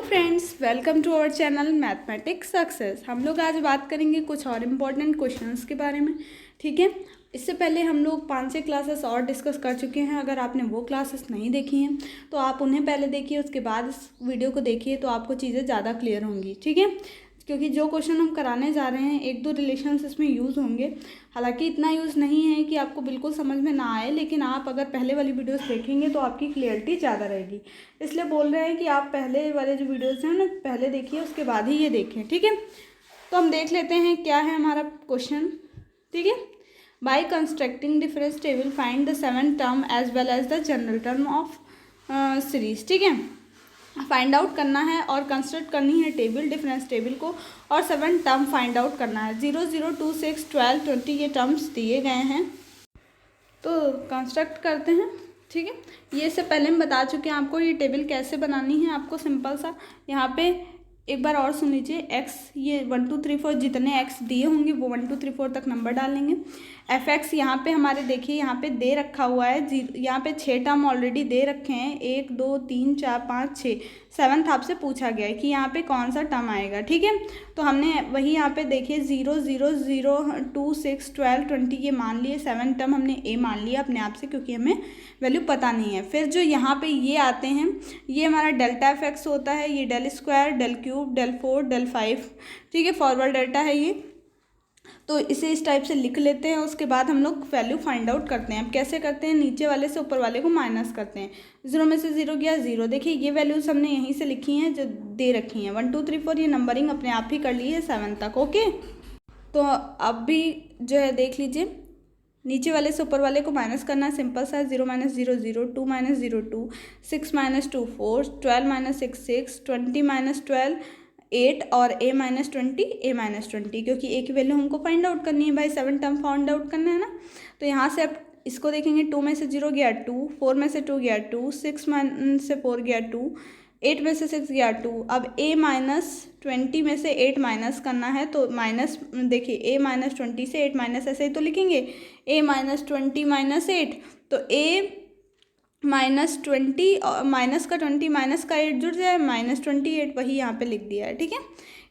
Friends, welcome to our channel mathematics success. हम लोग आज बात करेंगे कुछ और इम्पोर्टेंट क्वेश्चंस के बारे में। ठीक है, इससे पहले हम लोग 5-6 क्लासेस और डिस्कस कर चुके हैं। अगर आपने वो क्लासेस नहीं देखी हैं तो आप उन्हें पहले देखिए, उसके बाद इस वीडियो को देखिए तो आपको चीज़ें ज़्यादा क्लियर होंगी। ठीक है, क्योंकि जो क्वेश्चन हम कराने जा रहे हैं 1-2 रिलेशंस इसमें यूज़ होंगे। हालांकि इतना यूज़ नहीं है कि आपको बिल्कुल समझ में ना आए, लेकिन आप अगर पहले वाली वीडियोस देखेंगे तो आपकी क्लियरिटी ज़्यादा रहेगी। इसलिए बोल रहे हैं कि आप पहले वाले जो वीडियोस हैं ना पहले देखिए, उसके बाद ही ये देखें। ठीक है, तो हम देख लेते हैं क्या है हमारा क्वेश्चन। ठीक है, by constructing difference table find the 7 term as well as the general term of series. ठीक है, फाइंड आउट करना है और कंस्ट्रक्ट करनी है टेबल, डिफरेंस टेबल को, और 7 टर्म फाइंड आउट करना है। 0, 0, 2, 6, 12, 20 ये टर्म्स दिए गए हैं, तो कंस्ट्रक्ट करते हैं। ठीक है, ये से पहले हम बता चुके हैं आपको ये टेबल कैसे बनानी है। आपको सिंपल सा यहाँ पे एक बार और सुन लीजिए। एक्स ये 1 2 3 4 जितने एक्स दिए होंगे वो 1 2 3 4 तक नंबर डालेंगे। एफ एक्स यहाँ पे हमारे देखिए यहाँ पे दे रखा हुआ है, यहाँ पे 6 टर्म ऑलरेडी दे रखे हैं, 1 2 3 4 5 6। 7th आपसे पूछा गया है कि यहाँ पे कौन सा टर्म आएगा। ठीक है, तो हमने वही यहाँ पे देखिए 0 0 0 2 6 12 20 ये मान लिए। 7 टर्म हमने ए मान लिया अपने आप से, क्योंकि हमें वैल्यू पता नहीं है। फिर जो यहाँ पे ये आते हैं ये हमारा डेल्टा एफ एक्स होता है, ये del square, del cube, del 4, del 5। ठीक है, फॉरवर्ड डेल्टा है ये, तो इसे इस टाइप से लिख लेते हैं। उसके बाद हम लोग वैल्यू फाइंड आउट करते हैं। अब कैसे करते हैं, नीचे वाले से ऊपर वाले को माइनस करते हैं। 0 में से 0 गया 0। देखिए ये वैल्यूज हमने यहीं से लिखी हैं जो दे रखी हैं। 1 2 3 4 ये नंबरिंग अपने आप ही कर ली है 7 तक। ओके, तो अब भी जो है देख लीजिए, नीचे वाले से ऊपर वाले को माइनस करना है। सिंपल सा 0 - 0 0, 2 - 0 2, 6 - 2 4, 12 - 6 6, 20 - 12 8, और a - 20, क्योंकि a की वैल्यू हमको फाइंड आउट करनी है भाई। 7 टर्म फाइंड आउट करना है ना। तो यहाँ से अब इसको देखेंगे, 2 में से 0 गया 2, 4 में से 2 गया 2, 6 में से 4 गया 2, 8 में से 6 गया 2। अब a - 20 में से 8 माइनस करना है, तो माइनस देखिए a - 20 से 8 माइनस ऐसे ही तो लिखेंगे, a - 20 - 8, तो a -20 और माइनस का 20 माइनस का 8 जुड़ जाए, -28 वही यहाँ पे लिख दिया है। ठीक है,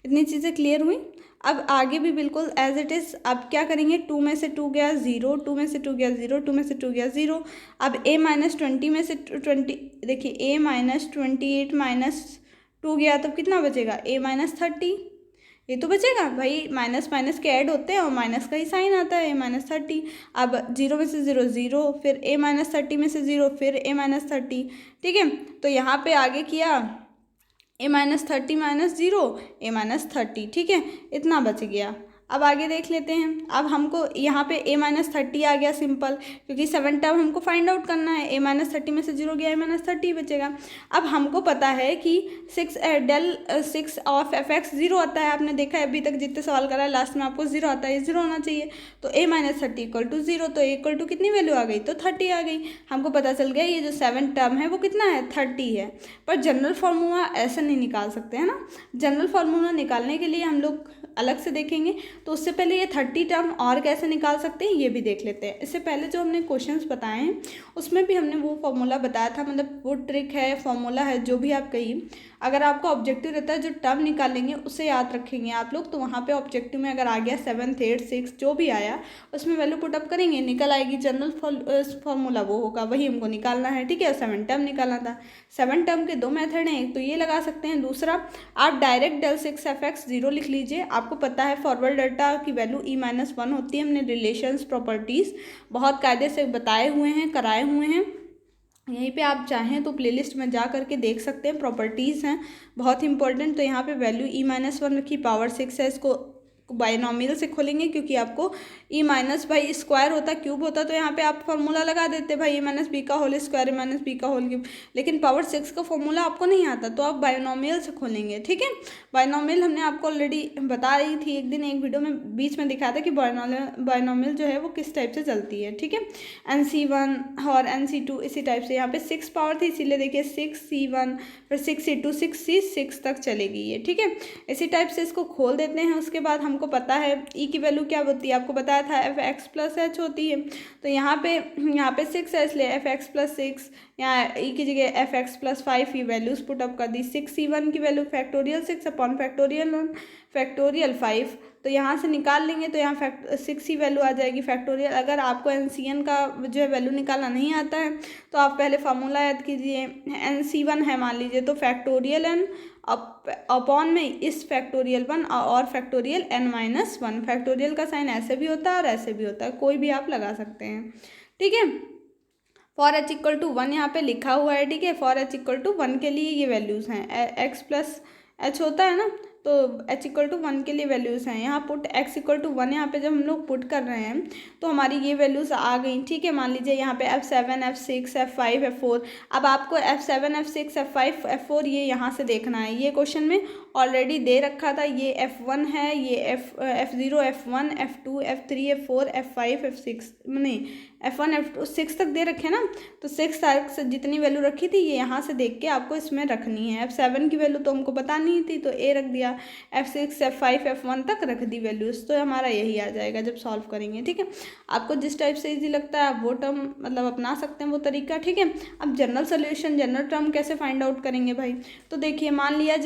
इतनी चीज़ें क्लियर हुई। अब आगे भी बिल्कुल एज इट इज़। अब क्या करेंगे, 2 में से 2 गया 0, 2 में से 2 गया 0, 2 में से 2 गया 0। अब a - 20 में से 20 देखिए, a - 28 -2 गया, तब कितना बचेगा, a - 30। ये तो बचेगा भाई, माइनस माइनस के ऐड होते हैं और माइनस का ही साइन आता है, a - 30। अब 0 में से 0 0, फिर a - 30 में से 0, फिर a - 30। ठीक है, तो यहाँ पे आगे किया a - 30 - 0, a - 30। ठीक है, इतना बच गया। अब आगे देख लेते हैं। अब हमको यहाँ पे a - 30 आ गया सिंपल, क्योंकि 7 टर्म हमको फाइंड आउट करना है। a - 30 में से 0 गया, a - 30 बचेगा। अब हमको पता है कि 6 ऑफ एफ एक्स 0 आता है। आपने देखा है अभी तक जितने सवाल करा है लास्ट में आपको 0 आता है, 0 होना चाहिए। तो a - 30 = 0, तो a = कितनी वैल्यू आ गई, तो 30 आ गई। हमको पता चल गया ये जो 7 टर्म है वो कितना है, 30 है। पर जनरल फार्मूला ऐसे नहीं निकाल सकते हैं ना। जनरल फार्मूला निकालने के लिए हम लोग अलग से देखेंगे। तो उससे पहले ये 30 टर्म और कैसे निकाल सकते हैं ये भी देख लेते हैं। इससे पहले जो हमने क्वेश्चंस बताए हैं उसमें भी हमने वो फॉर्मूला बताया था, मतलब वो ट्रिक है, फॉर्मूला है, जो भी आप कहिए। अगर आपका ऑब्जेक्टिव रहता है जो टर्म निकालेंगे उसे याद रखेंगे आप लोग, तो वहाँ पे ऑब्जेक्टिव में अगर आ गया 7 8 6 जो भी आया उसमें वैल्यू पुटअप करेंगे, निकल आएगी। जनरल फॉर्मूला वो होगा, वही हमको निकालना है। ठीक है, 7 टर्म निकालना था। 7 टर्म के 2 मेथड हैं, एक तो ये लगा सकते हैं, दूसरा आप डायरेक्ट del 6 एफ एक्स 0 लिख लीजिए। आपको पता है फॉरवर्ड डेल्टा की वैल्यू e - 1 होती है। हमने रिलेशंस प्रॉपर्टीज़ बहुत कायदे से बताए हुए हैं, कराए हुए हैं। यहीं पे आप चाहें तो प्लेलिस्ट में जा करके देख सकते हैं, प्रॉपर्टीज़ हैं बहुत इंपॉर्टेंट। तो यहाँ पे वैल्यू e - 1 रखी, पावर 6 है, इसको बाइनोमियल से खोलेंगे, क्योंकि आपको e - भाई स्क्वायर होता, क्यूब होता, तो यहाँ पे आप फॉर्मूला लगा देते भाई a - b का होल स्क्वायर, a - b का होल क्यूब। लेकिन पावर 6 का फॉर्मूला आपको नहीं आता, तो आप बाइनोमियल से खोलेंगे। ठीक है, बाइनोमियल हमने आपको ऑलरेडी बता रही थी एक दिन, एक वीडियो में बीच में दिखाया था कि बाइनोमियल जो है वो किस टाइप से चलती है। ठीक है, NC1 और NC2 इसी टाइप से। यहाँ पे 6 पावर थी, इसीलिए देखिए 6C1, फिर 6C2, 6C6 तक चलेगी ये। ठीक है, इसी टाइप से इसको खोल देते हैं। उसके बाद हमको पता है e की वैल्यू क्या होती है, आपको बताया था f x + h होती है। तो यहाँ पे 6 है, इसलिए f x + 6, यहाँ ई की जगह एफ एक्स प्लस 5 ये वैल्यूज़ पुटअप कर दी। 6c1 की value factorial 6 upon factorial 1 factorial 5, तो यहाँ से निकाल लेंगे तो यहाँ 6 ही वैल्यू आ जाएगी फैक्टोरियल। अगर आपको NC1 का जो है वैल्यू निकालना नहीं आता है तो आप पहले फार्मूला याद कीजिए। NC1 है मान लीजिए तो फैक्टोरियल n अपॉन में इस फैक्टोरियल 1 और फैक्टोरियल n-1। फैक्टोरियल का साइन ऐसे भी होता है और ऐसे भी होता है, कोई भी आप लगा सकते हैं, ठीक है। फॉर h इक्वल टू 1 यहाँ पे लिखा हुआ है, ठीक है। फॉर h इक्वल टू 1 के लिए ये वैल्यूज़ हैं, x प्लस h होता है ना, तो h इक्वल टू 1 के लिए वैल्यूज़ हैं। यहाँ पुट x इक्वल टू 1 यहाँ पे जब हम लोग पुट कर रहे हैं तो हमारी ये वैल्यूज़ आ गई, ठीक है। मान लीजिए यहाँ पे f7 f6 f5 f4। अब आपको f7 f6 f5 f4 ये यहाँ से देखना है। ये क्वेश्चन में ऑलरेडी दे रखा था, ये f1 है, ये f0 f1 f2 f3 f4 f5 f6 नहीं f1 f2 6 तक दे रखे ना, तो 6 तक से जितनी वैल्यू रखी थी ये यहाँ से देख के आपको इसमें रखनी है। f7 की वैल्यू तो हमको पता नहीं थी तो a रख दिया, f6 f5 f1 तक रख दी वैल्यूज़, तो हमारा यही आ जाएगा जब सॉल्व करेंगे, ठीक है। आपको जिस टाइप से इजी लगता है आप वो टर्म मतलब अपना सकते हैं, वो तरीका, ठीक है। अब जनरल सोल्यूशन जनरल टर्म कैसे फाइंड आउट करेंगे भाई, तो देखिए मान लिया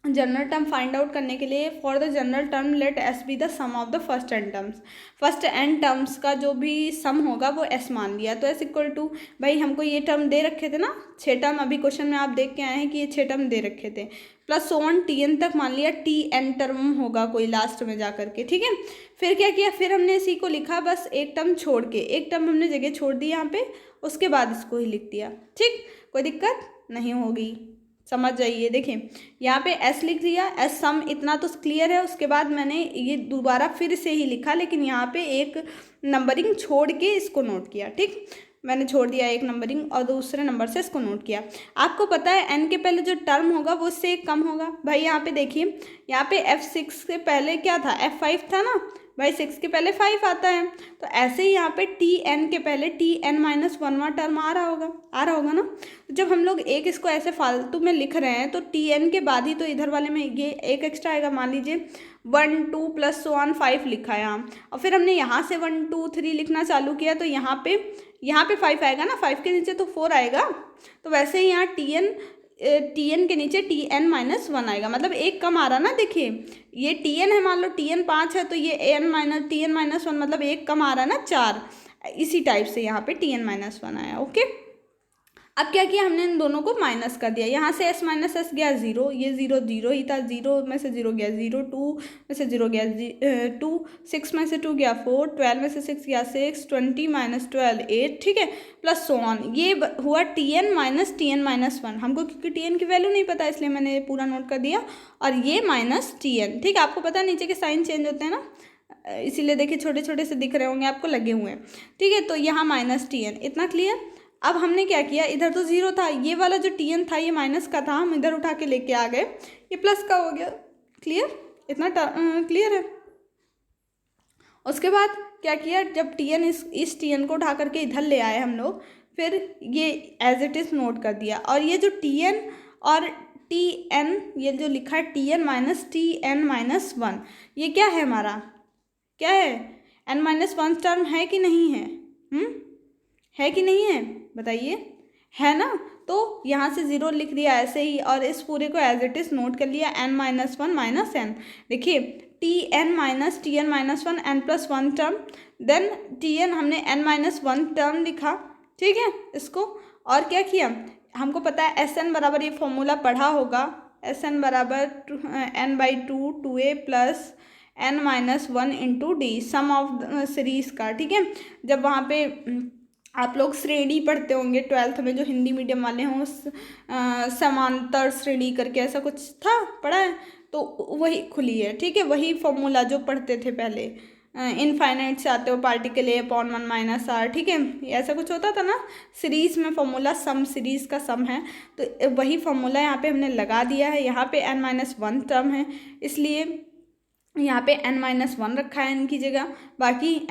जनरल टर्म फाइंड आउट करने के लिए for the general term let S be the sum of the first N terms. First N terms का जो भी सम होगा वो एस मान लिया, तो एस इक्वल टू भाई हमको ये टर्म दे रखे थे ना 6 टर्म, अभी क्वेश्चन में आप देख के आए हैं कि ये 6 टर्म दे रखे थे, प्लस सोन टी एन तक मान लिया टी एन टर्म होगा कोई लास्ट में जा करके, ठीक है। फिर क्या किया, फिर हमने इसी को लिखा बस एक टर्म छोड़ के, एक टर्म हमने जगह छोड़ दी यहाँ पे, उसके बाद इसको ही लिख दिया, ठीक, कोई दिक्कत नहीं होगी, समझ जाइए। देखिए यहाँ पे s लिख दिया, s सम इतना तो क्लियर है। उसके बाद मैंने ये दोबारा फिर से ही लिखा, लेकिन यहाँ पे एक नंबरिंग छोड़ के इसको नोट किया, ठीक, मैंने छोड़ दिया एक नंबरिंग और दूसरे नंबर से इसको नोट किया। आपको पता है n के पहले जो टर्म होगा वो उससे एक कम होगा। भाई यहाँ पे देखिए, यहाँ पे f6 से पहले क्या था, f5 था ना भाई, 6 के पहले 5 आता है, तो ऐसे ही यहाँ पे tn के पहले tn-1वां टर्म आ रहा होगा ना। तो जब हम लोग एक इसको ऐसे फालतू में लिख रहे हैं तो tn के बाद ही तो इधर वाले में ये एक एक्स्ट्रा आएगा, मान लीजिए 1 2 प्लस 1 5 लिखा है यहाँ, और फिर हमने यहाँ से 1 2 3 लिखना चालू किया तो यहाँ पे 5 आएगा ना, 5 के नीचे तो 4 आएगा, तो वैसे ही यहाँ tn के नीचे tn-1 आएगा, मतलब एक कम आ रहा ना। देखिए ये tn है, मान लो tn 5 है तो ये tn-1 मतलब एक कम आ रहा ना 4, इसी टाइप से यहाँ पे tn-1 आया, ओके। अब क्या किया हमने इन दोनों को माइनस कर दिया, यहाँ से s माइनस एस गया 0, ये 0 0 ही था, 0 में से 0 गया 0, 2 में से 0 गया 2, 6 में से 2 गया 4, 12 में से 6 गया 6, 20 माइनस 12 8, ठीक है, प्लस सो ऑन। ये हुआ tn-1 हमको, क्योंकि tn की वैल्यू नहीं पता इसलिए मैंने ये पूरा नोट कर दिया, और ये माइनस tn, ठीक है। आपको पता है नीचे के साइन चेंज होते हैं ना, इसीलिए देखिए छोटे छोटे से दिख रहे होंगे आपको लगे हुए हैं, ठीक है। तो यहाँ माइनस tn, इतना क्लियर। अब हमने क्या किया, इधर तो 0 था, ये वाला जो tn था ये माइनस का था, हम इधर उठा के लेके आ गए, ये प्लस का हो गया, क्लियर, इतना क्लियर है। उसके बाद क्या किया, जब tn इस tn को उठा करके इधर ले आए हम लोग, फिर ये एज इट इज़ नोट कर दिया, और ये जो tn और tn ये जो लिखा है tn-1 ये क्या है हमारा, क्या है, n-1 टर्म है कि नहीं है, है कि नहीं है बताइए, है ना। तो यहाँ से 0 लिख दिया ऐसे ही, और इस पूरे को एज इट इज़ नोट कर लिया n-1 माइनस n। देखिए tn-1 n+1 term, then tn हमने n-1 टर्म लिखा, ठीक है इसको। और क्या किया, हमको पता है Sn बराबर, ये फॉर्मूला पढ़ा होगा, Sn बराबर n/2 2a plus n-1 into D, sum of series का, ठीक है। जब वहाँ पे आप लोग श्रेणी पढ़ते होंगे 12th में, जो हिंदी मीडियम वाले हों, समांतर श्रेणी करके ऐसा कुछ था, पढ़ा है, तो वही खुली है, ठीक है। वही फॉर्मूला जो पढ़ते थे पहले, इनफाइनाइट से आते हो particle a upon 1 minus r, ठीक है, ऐसा कुछ होता था ना सीरीज़ में फॉर्मूला, सम सीरीज़ का सम है, तो वही फॉर्मूला यहाँ पे हमने लगा दिया है। यहाँ पे n-1 टर्म है, इसलिए यहाँ पे n-1 रखा है इनकी जगह। बाकी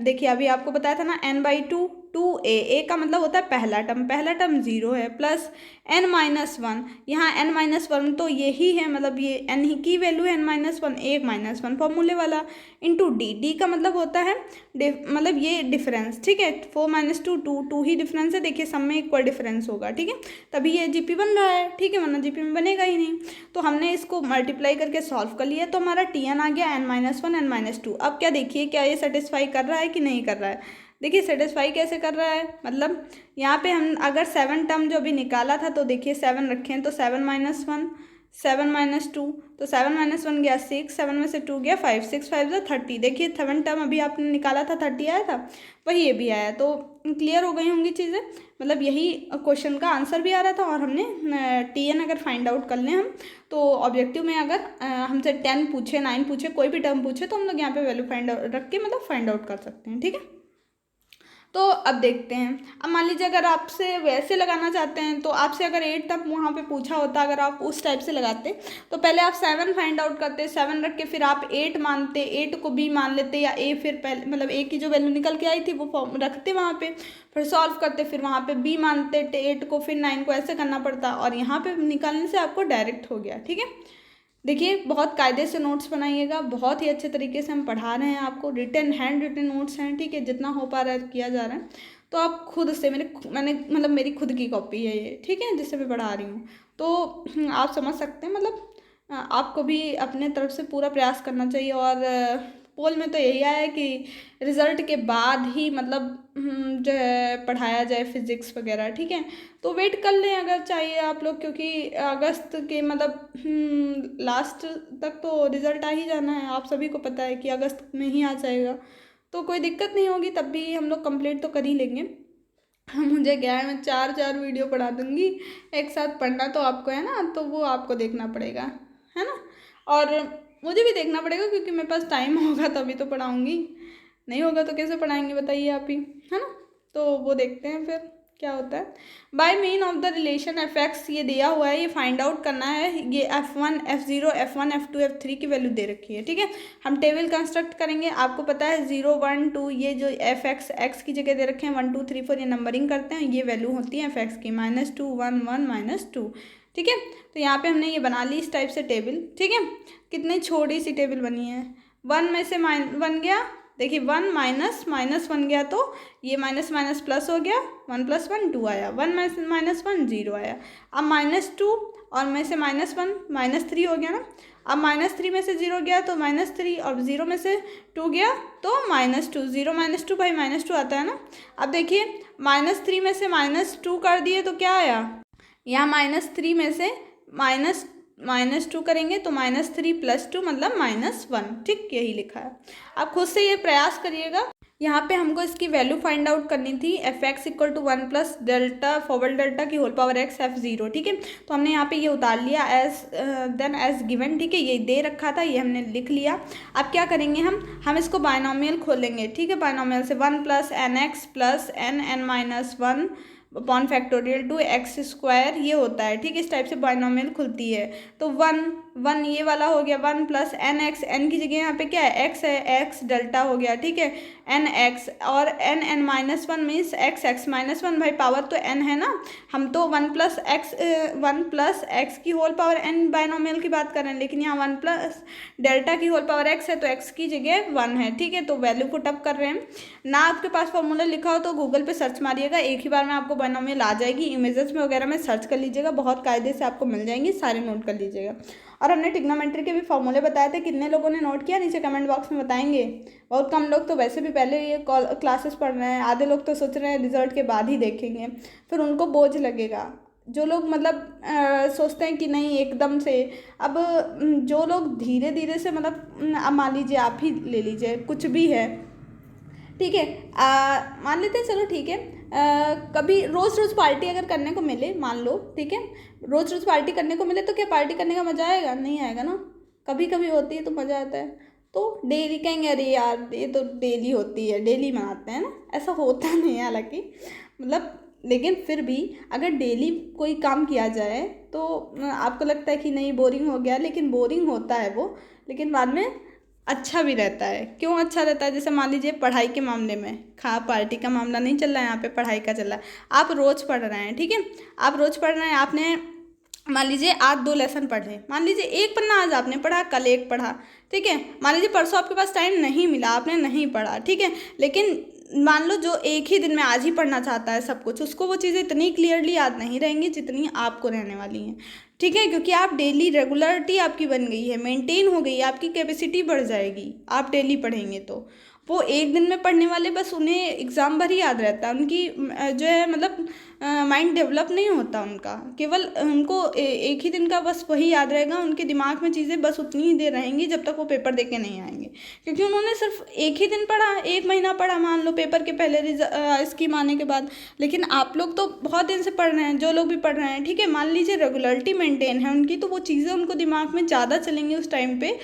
देखिए अभी आपको बताया था ना n/2 2a का मतलब होता है पहला टर्म 0 है, प्लस n-1, यहाँ n-1 तो यही है, मतलब ये n ही की वैल्यू है, n-1 1 - 1 फॉर्मूले वाला, इंटू डी का मतलब होता है मतलब ये डिफरेंस, ठीक है। 4 - 2 2 ही डिफरेंस है, देखिए सब में इक्वल डिफरेंस होगा, ठीक है, तभी ये जीपी बन रहा है, ठीक है, वरना जीपी में बनेगा ही नहीं। तो हमने इसको मल्टीप्लाई करके सॉल्व कर लिया, तो हमारा Tn आ गया n-1 n-2। अब क्या देखिए, क्या ये सेटिस्फाई कर रहा है कि नहीं कर रहा है। देखिए सेटिस्फाई कैसे कर रहा है, मतलब यहाँ पे हम अगर 7 टर्म जो अभी निकाला था, तो देखिए 7 रखे हैं, तो 7 - 1 7 - 2, तो 7 - 1 गया 6, 7 में से 2 गया 5, 6 5 30। देखिए 7 टर्म अभी आपने निकाला था 30 आया था, वही ये भी आया, तो क्लियर हो गई होंगी चीज़ें। मतलब यही क्वेश्चन का आंसर भी आ रहा था, और हमने Tn अगर फाइंड आउट कर लें हम, तो ऑब्जेक्टिव में अगर हमसे 10 पूछे 9 पूछे कोई भी टर्म पूछे, तो हम लोग यहाँ पे वैल्यू फाइंड आउट रख के मतलब फाइंड आउट कर सकते हैं, ठीक है। तो अब देखते हैं, अब मान लीजिए अगर आपसे वैसे लगाना चाहते हैं, तो आपसे अगर 8 तक वहाँ पे पूछा होता, अगर आप उस टाइप से लगाते, तो पहले आप 7 फाइंड आउट करते, 7 रख के फिर आप 8 मानते, 8 को b मान लेते, या a फिर पहले मतलब a की जो वैल्यू निकल के आई थी वो फॉर्म रखते वहाँ पे, फिर सॉल्व करते, फिर वहाँ पे b मानते 8 को, फिर 9 को, ऐसे करना पड़ता, और यहाँ पे निकालने से आपको डायरेक्ट हो गया, ठीक है। देखिए बहुत कायदे से नोट्स बनाइएगा, बहुत ही अच्छे तरीके से हम पढ़ा रहे हैं आपको, रिटन हैंड रिटन नोट्स हैं, ठीक है, जितना हो पा रहा है किया जा रहा है। तो आप खुद से मैंने मतलब मेरी खुद की कॉपी है ये, ठीक है, जिससे मैं पढ़ा रही हूँ, तो आप समझ सकते हैं, मतलब आपको भी अपने तरफ से पूरा प्रयास करना चाहिए। और पोल में तो यही आया है कि रिज़ल्ट के बाद ही मतलब जो है पढ़ाया जाए फिज़िक्स वगैरह, ठीक है। तो वेट कर लें अगर चाहिए आप लोग, क्योंकि अगस्त के मतलब लास्ट तक तो रिज़ल्ट आ ही जाना है, आप सभी को पता है कि अगस्त में ही आ जाएगा, तो कोई दिक्कत नहीं होगी, तब भी हम लोग कंप्लीट तो कर ही लेंगे। मुझे क्या है, मैं 4 वीडियो पढ़ा दूँगी, एक साथ पढ़ना तो आपको है ना, तो वो आपको देखना पड़ेगा, है ना, और मुझे भी देखना पड़ेगा, क्योंकि मेरे पास टाइम होगा तभी तो पढ़ाऊँगी, नहीं होगा तो कैसे पढ़ाएंगे बताइए आप ही, है ना। तो वो देखते हैं फिर क्या होता है। By mean of the relation F X ये दिया हुआ है, ये फाइंड आउट करना है, ये F1 F0 F1 F2 F3 की वैल्यू दे रखी है, ठीक है। हम टेबल कंस्ट्रक्ट करेंगे, आपको पता है 0 1 2 ये जो एफ एक्स की जगह दे रखे हैं, 1 2 3 4 ये नंबरिंग करते हैं, ये वैल्यू होती है एफ एक्स की, -2 1 1 -2, ठीक है। तो यहाँ पे हमने ये बना ली इस टाइप से टेबल, ठीक है। कितनी छोटी सी टेबल बनी है, 1 में से -1 गया, देखिए 1 -1 गया, तो ये माइनस माइनस प्लस हो गया, 1 + 1 2 आया, 1 - 1 0 आया। अब -2 और में से -1 -3 हो गया ना, अब -3 में से 0 गया तो -3, और 0 में से 2 गया तो -2, 0 - 2 भाई -2 आता है ना। अब देखिए -3 में से -2 कर दिए तो क्या आया, यहाँ -3 में से -2 करेंगे तो -3 + 2 मतलब -1, ठीक, यही लिखा है। आप खुद से ये प्रयास करिएगा। यहाँ पे हमको इसकी वैल्यू फाइंड आउट करनी थी, F x = 1 + delta forward delta की होल पावर x F0, ठीक है। तो हमने यहाँ पे ये उतार लिया एज गिवन, ठीक है, ये दे रखा था, ये हमने लिख लिया। अब क्या करेंगे हम इसको बायनोमियल खोलेंगे, ठीक है, बायनोमियल से 1 + nx + n(n-1) upon factorial 2x² ये होता है, ठीक है, इस टाइप से बायनोमियल खुलती है। तो 1 ये वाला हो गया, 1 + nx, n की जगह यहाँ पे क्या है x है, x डेल्टा हो गया, ठीक है, nx, और n(n-1) मीन्स x -1, भाई पावर तो n है ना, हम तो 1 + x की होल पावर n बायनोमियल की बात कर रहे हैं, लेकिन यहाँ 1 + डेल्टा की होल पावर x है, तो x की जगह 1 है, ठीक है। तो वैल्यू पुट अप कर रहे हैं ना, आपके पास फॉर्मूला लिखा हो तो गूगल पे सर्च मारिएगा, एक ही बार में आपको बायनोमियल आ जाएगी, इमेजेस में वगैरह में सर्च कर लीजिएगा, बहुत कायदे से आपको मिल जाएंगी, सारे नोट कर लीजिएगा। और हमने ट्रिग्नोमेट्री के भी फॉर्मूले बताए थे, कितने लोगों ने नोट किया नीचे कमेंट बॉक्स में बताएंगे। बहुत कम लोग तो वैसे भी पहले ये क्लासेस पढ़ रहे हैं, आधे लोग तो सोच रहे हैं रिजल्ट के बाद ही देखेंगे, फिर उनको बोझ लगेगा। जो लोग मतलब सोचते हैं कि नहीं एकदम से, अब जो लोग धीरे धीरे से मतलब अब मान लीजिए आप ही ले लीजिए, कुछ भी है, ठीक है, मान लेते हैं, चलो ठीक है, कभी रोज़ रोज़ पार्टी अगर करने को मिले, मान लो, ठीक है, रोज़ रोज़ पार्टी करने को मिले, तो क्या पार्टी करने का मज़ा आएगा, नहीं आएगा ना, कभी कभी होती है तो मज़ा आता है। तो डेली कहेंगे अरे यार ये तो डेली होती है, डेली मनाते हैं ना, ऐसा होता नहीं है हालांकि, मतलब लेकिन फिर भी अगर डेली कोई काम किया जाए तो आपको लगता है कि नहीं बोरिंग हो गया, लेकिन बोरिंग होता है वो, लेकिन बाद में अच्छा भी रहता है। क्यों अच्छा रहता है? जैसे मान लीजिए पढ़ाई के मामले में, खा पार्टी का मामला नहीं चल रहा है यहाँ पे, पढ़ाई का चल रहा है। आप रोज़ पढ़ रहे हैं, ठीक है, आप रोज़ पढ़ रहे हैं, आपने मान लीजिए आज 2 लेसन पढ़े, मान लीजिए एक पन्ना आज आपने पढ़ा, कल एक पढ़ा, ठीक है, मान लीजिए परसों आपके पास टाइम नहीं मिला, आपने नहीं पढ़ा, ठीक है, लेकिन मान लो जो एक ही दिन में आज ही पढ़ना चाहता है सब कुछ, उसको वो चीज़ें इतनी क्लियरली याद नहीं रहेंगी जितनी आपको रहने वाली हैं, ठीक है, क्योंकि आप डेली रेगुलरिटी आपकी बन गई है, मेंटेन हो गई है, आपकी कैपेसिटी बढ़ जाएगी आप डेली पढ़ेंगे तो। वो एक दिन में पढ़ने वाले बस उन्हें एग्ज़ाम भर ही याद रहता है, उनकी जो है मतलब माइंड डेवलप नहीं होता उनका, केवल उनको एक ही दिन का बस वही याद रहेगा, उनके दिमाग में चीज़ें बस उतनी ही देर रहेंगी जब तक वो पेपर दे के नहीं आएंगे, क्योंकि उन्होंने सिर्फ एक ही दिन पढ़ा, एक महीना पढ़ा मान लो पेपर के पहले स्कीम आने के बाद। लेकिन आप लोग तो बहुत दिन से पढ़ रहे हैं, जो लोग भी पढ़ रहे हैं, ठीक है, मान लीजिए रेगुलरिटी मेंटेन है उनकी, तो वो चीज़ें उनको दिमाग में ज़्यादा चलेंगी उस टाइम पे।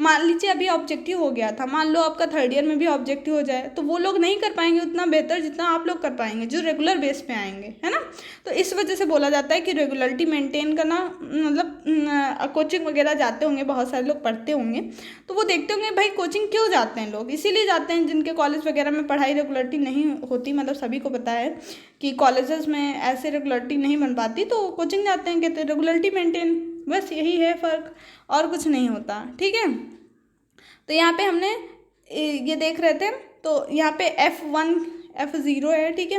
मान लीजिए अभी ऑब्जेक्टिव हो गया था, मान लो आपका थर्ड ईयर में भी ऑब्जेक्टिव हो जाए, तो वो लोग नहीं कर पाएंगे उतना बेहतर जितना आप लोग कर पाएंगे जो रेगुलर बेस पे आएंगे, है ना। तो इस वजह से बोला जाता है कि रेगुलरिटी मेंटेन करना, मतलब कोचिंग वगैरह जाते होंगे, बहुत सारे लोग पढ़ते होंगे, तो वो देखते होंगे भाई कोचिंग क्यों जाते हैं लोग, इसीलिए जाते हैं जिनके कॉलेज वगैरह में पढ़ाई रेगुलरिटी नहीं होती, मतलब सभी को पता है कि कॉलेजेस में ऐसे रेगुलरिटी नहीं बन पाती, तो कोचिंग जाते हैं, कहते हैं रेगुलरिटी मेंटेन, बस यही है फ़र्क, और कुछ नहीं होता, ठीक है। तो यहाँ पे हमने ये देख रहे थे, तो यहाँ पे F1 F0 है, ठीक है,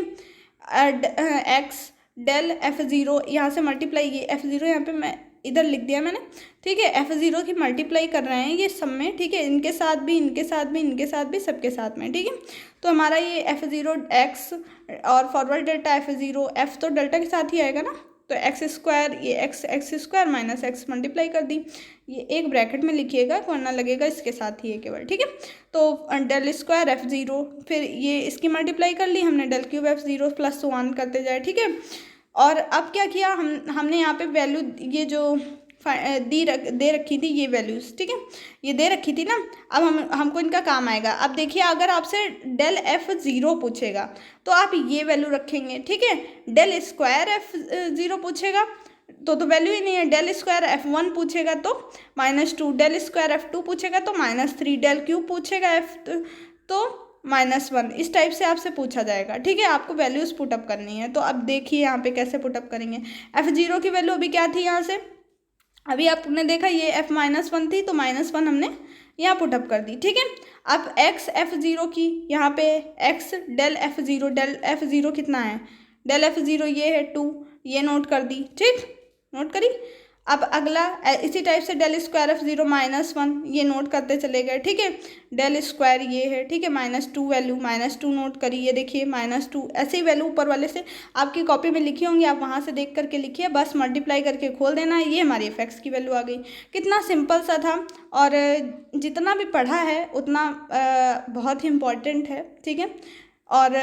एक्स डेल F0 यहाँ से मल्टीप्लाई, ये F0 यहाँ पे मैं इधर लिख दिया मैंने, ठीक है, F0 की मल्टीप्लाई कर रहे हैं ये सब में, ठीक है, इनके साथ भी, इनके साथ भी, इनके साथ भी, सबके साथ में, ठीक है। तो हमारा ये F0 एक्स और फॉरवर्ड डेल्टा F0, F तो डेल्टा के साथ ही आएगा ना, तो एक्स स्क्वायर, ये x square minus x multiply कर दी, ये एक ब्रैकेट में लिखिएगा वरना लगेगा इसके साथ ही है केवल, ठीक है। तो डेल स्क्वायर F0, फिर ये इसकी मल्टीप्लाई कर ली हमने, डेल क्यूब F0 प्लस 1 करते जाए, ठीक है। और अब क्या किया हमने यहाँ पे वैल्यू, ये जो दे रखी थी ये वैल्यूज़, ठीक है, ये दे रखी थी ना, अब हमको इनका काम आएगा। अब देखिए अगर आपसे डेल F0 पूछेगा तो आप ये वैल्यू रखेंगे, ठीक है, डेल स्क्वायर F0 पूछेगा तो वैल्यू ही नहीं है, डेल स्क्वायर F1 पूछेगा तो -2, डेल स्क्वायर F2 पूछेगा तो -3, डेल क्यूब पूछेगा तो -1, इस टाइप से आपसे पूछा जाएगा, ठीक है। आपको वैल्यूज़ पुटअप करनी है, तो अब देखिए यहाँ पे कैसे पुटअप करेंगे। F0 की वैल्यू अभी क्या थी, यहाँ से अभी आपने देखा ये F-1 थी, तो -1 हमने यहाँ पुटअप कर दी, ठीक है। अब एक्स F0 की यहाँ पे एक्स डेल F0 कितना है, डेल F0 ये है 2, ये नोट कर दी, ठीक, नोट करी। अब अगला इसी टाइप से डेल स्क्वायर F0 -1, ये नोट करते चले गए, ठीक है, डेल स्क्वायर ये है, ठीक है, -2 वैल्यू, -2 नोट करी, ये देखिए -2, ऐसे ही वैल्यू ऊपर वाले से आपकी कॉपी में लिखी होंगी, आप वहाँ से देख करके लिखिए, बस मल्टीप्लाई करके खोल देना, ये हमारी एफ की वैल्यू आ गई। कितना सिंपल सा था, और जितना भी पढ़ा है उतना बहुत ही इम्पॉर्टेंट है, ठीक है। और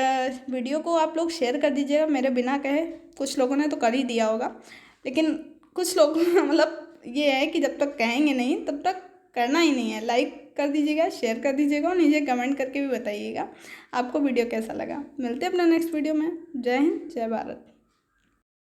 वीडियो को आप लोग शेयर कर दीजिएगा मेरे बिना कहे, कुछ लोगों ने तो कर ही दिया होगा, लेकिन कुछ लोग मतलब ये है कि जब तक कहेंगे नहीं तब तक करना ही नहीं है। लाइक कर दीजिएगा, शेयर कर दीजिएगा और नीचे कमेंट करके भी बताइएगा आपको वीडियो कैसा लगा। मिलते हैं अपना नेक्स्ट वीडियो में। जय हिंद, जय भारत।